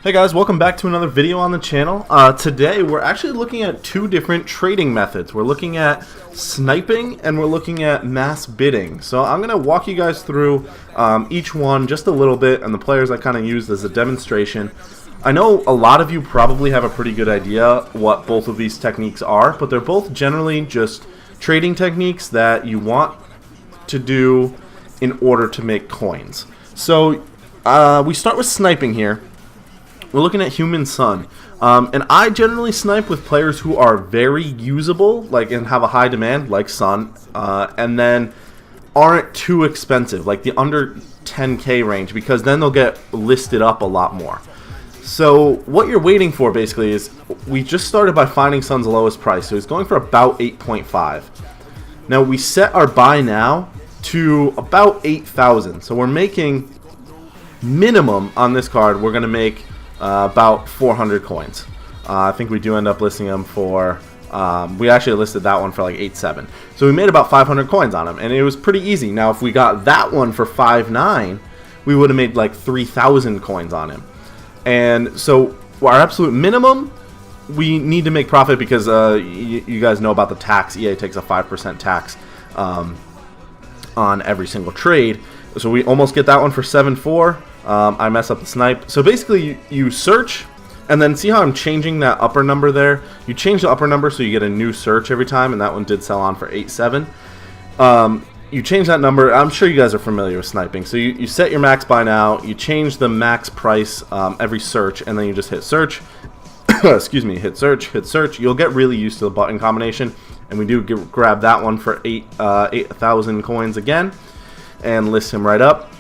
Hey guys, welcome back to another video on the channel. Today we're actually looking at two different trading methods. We're looking at sniping and we're looking at mass bidding. So I'm going to walk you guys through each one just a little bit and the players I kind of used as a demonstration. I know a lot of you probably have a pretty good idea what both of these techniques are, but they're both generally just trading techniques that you want to do in order to make coins. So we start with sniping here. We're looking at Human Sun, and I generally snipe with players who are very usable, and have a high demand, like Sun, and then aren't too expensive, like the under 10k range, because then they'll get listed up a lot more. So what you're waiting for basically is, we just started by finding Sun's lowest price, so he's going for about 8.5. Now we set our buy now to about 8,000, so we're making minimum on this card. We're going to make about 400 coins. I think we do end up listing them for, we actually listed that one for like 8.7. So we made about 500 coins on them, and it was pretty easy. Now if we got that one for 5.9, we would have made like 3,000 coins on him. And so our absolute minimum, we need to make profit because you guys know about the tax. EA takes a 5% tax on every single trade. So we almost get that one for 7.4. I mess up the snipe. So basically you search, and then see how I'm changing that upper number there? You change the upper number so you get a new search every time, and that one did sell on for 8.7. You change that number. I'm sure you guys are familiar with sniping. So you set your max buy now, you change the max price every search, and then you just hit search. Excuse me, hit search, hit search. You'll get really used to the button combination, and we do grab that one for 8,000 coins again, and list him right up.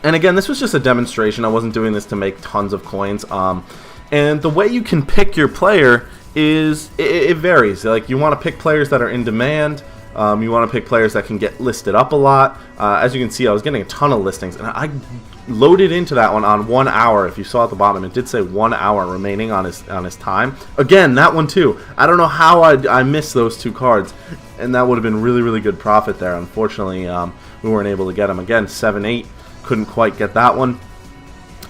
And again, this was just a demonstration. I wasn't doing this to make tons of coins. And the way you can pick your player is, it varies. Like, you want to pick players that are in demand. You want to pick players that can get listed up a lot. As you can see, I was getting a ton of listings, and I loaded into that one on 1 hour. If you saw at the bottom, it did say 1 hour remaining on his time. Again, that one too. I don't know how I missed those two cards, and that would have been really, really good profit there. Unfortunately, we weren't able to get them. Again, 7.8. Couldn't quite get that one.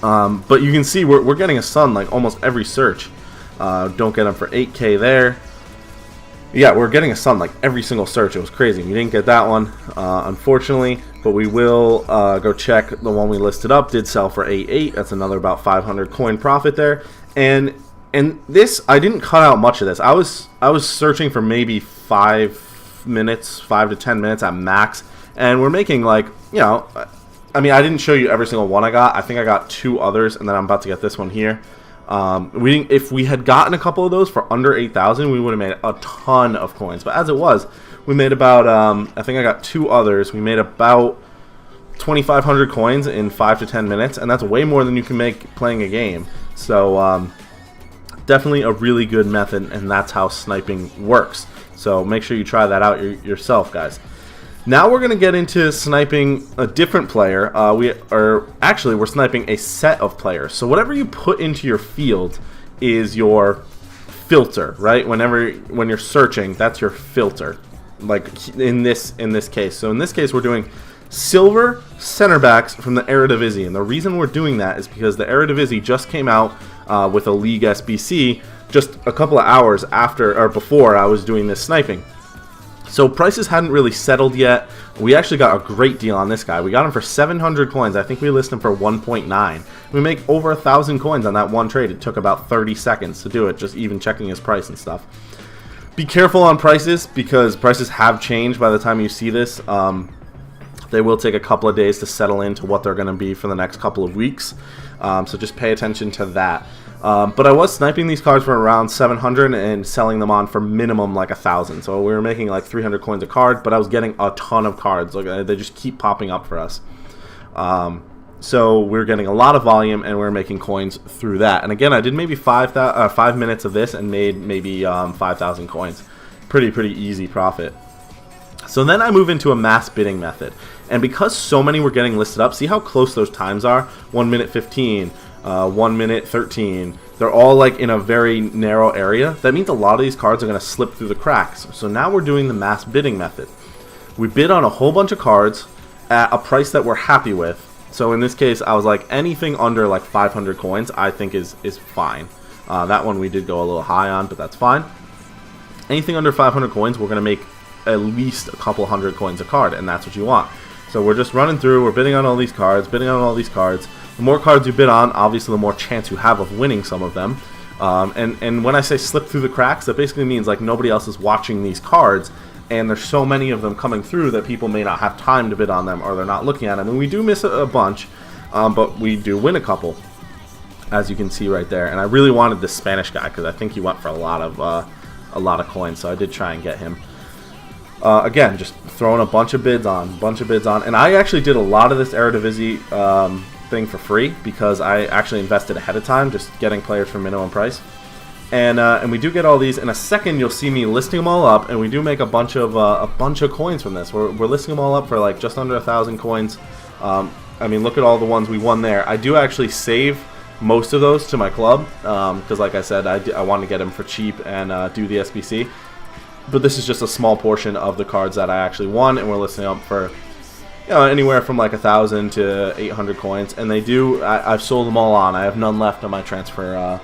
But you can see we're getting a Sun like almost every search. Don't get them for 8k there. Yeah, we're getting a Sun like every single search. It was crazy. We didn't get that one, unfortunately, but we will go check the one we listed up. Did sell for 8.8. That's another about 500 coin profit there. And this, I didn't cut out much of this. I was searching for maybe 5 minutes, 5 to 10 minutes at max, and we're making, like, you know, I mean, I didn't show you every single one I got. I think I got 2 others, and then I'm about to get this one here. If we had gotten a couple of those for under 8,000, we would have made a ton of coins. But as it was, we made about, I think I got 2 others. We made about 2,500 coins in 5 to 10 minutes, and that's way more than you can make playing a game. So definitely a really good method, and that's how sniping works. So make sure you try that out yourself, guys. Now we're going to get into sniping a different player. We're sniping a set of players. So whatever you put into your field is your filter, right? When you're searching, that's your filter. Like in this case. So in this case, we're doing silver center backs from the Eredivisie, and the reason we're doing that is because the Eredivisie just came out with a League SBC just a couple of hours after or before I was doing this sniping. So prices hadn't really settled yet. We actually got a great deal on this guy. We got him for 700 coins. I think we listed him for 1.9. We make over 1,000 coins on that one trade. It took about 30 seconds to do it, just even checking his price and stuff. Be careful on prices, because prices have changed by the time you see this. They will take a couple of days to settle into what they're going to be for the next couple of weeks. So just pay attention to that. But I was sniping these cards for around 700 and selling them on for minimum like 1,000. So we were making like 300 coins a card, but I was getting a ton of cards. Like, they just keep popping up for us. So we're getting a lot of volume, and we're making coins through that. And again, I did maybe 5 minutes of this and made maybe 5,000 coins. Pretty easy profit. So then I move into a mass bidding method. And because so many were getting listed up, see how close those times are? 1 minute 15. 1 minute 13. They're all like in a very narrow area. That means a lot of these cards are going to slip through the cracks. So now we're doing the mass bidding method. We bid on a whole bunch of cards at a price that we're happy with, So in this case, I was like, anything under like 500 coins, I think is fine. That one we did go a little high on, but that's fine. Anything under 500 coins, we're going to make at least a couple hundred coins a card, and that's what you want. So we're just running through, we're bidding on all these cards, bidding on all these cards. The more cards you bid on, obviously the more chance you have of winning some of them. And when I say slip through the cracks, that basically means like nobody else is watching these cards, and there's so many of them coming through that people may not have time to bid on them, or they're not looking at them. And we do miss a bunch, but we do win a couple, as you can see right there. And I really wanted this Spanish guy because I think he went for a lot of coins, so I did try and get him. Again, just throwing a bunch of bids on, and I actually did a lot of this Eredivisie thing for free because I actually invested ahead of time, just getting players for minimum price. And we do get all these. In a second, you'll see me listing them all up, and we do make a bunch of coins from this. We're listing them all up for like just under 1,000 coins. I mean, look at all the ones we won there. I do actually save most of those to my club because, like I said, I want to get them for cheap and do the SBC. But this is just a small portion of the cards that I actually won, and we're listing up for anywhere from like 1,000 to 800 coins. And they do. I've sold them all on. I have none left on my transfer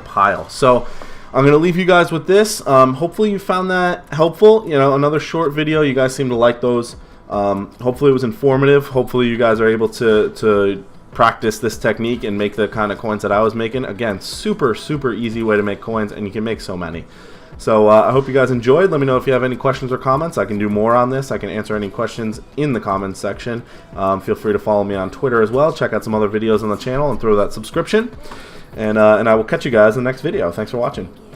pile. So I'm going to leave you guys with this. Hopefully you found that helpful. Another short video. You guys seem to like those. Hopefully it was informative. Hopefully you guys are able to practice this technique and make the kind of coins that I was making. Again, super easy way to make coins, and you can make so many. So I hope you guys enjoyed. Let me know if you have any questions or comments. I can do more on this. I can answer any questions in the comments section. Feel free to follow me on Twitter as well. Check out some other videos on the channel and throw that subscription. And I will catch you guys in the next video. Thanks for watching.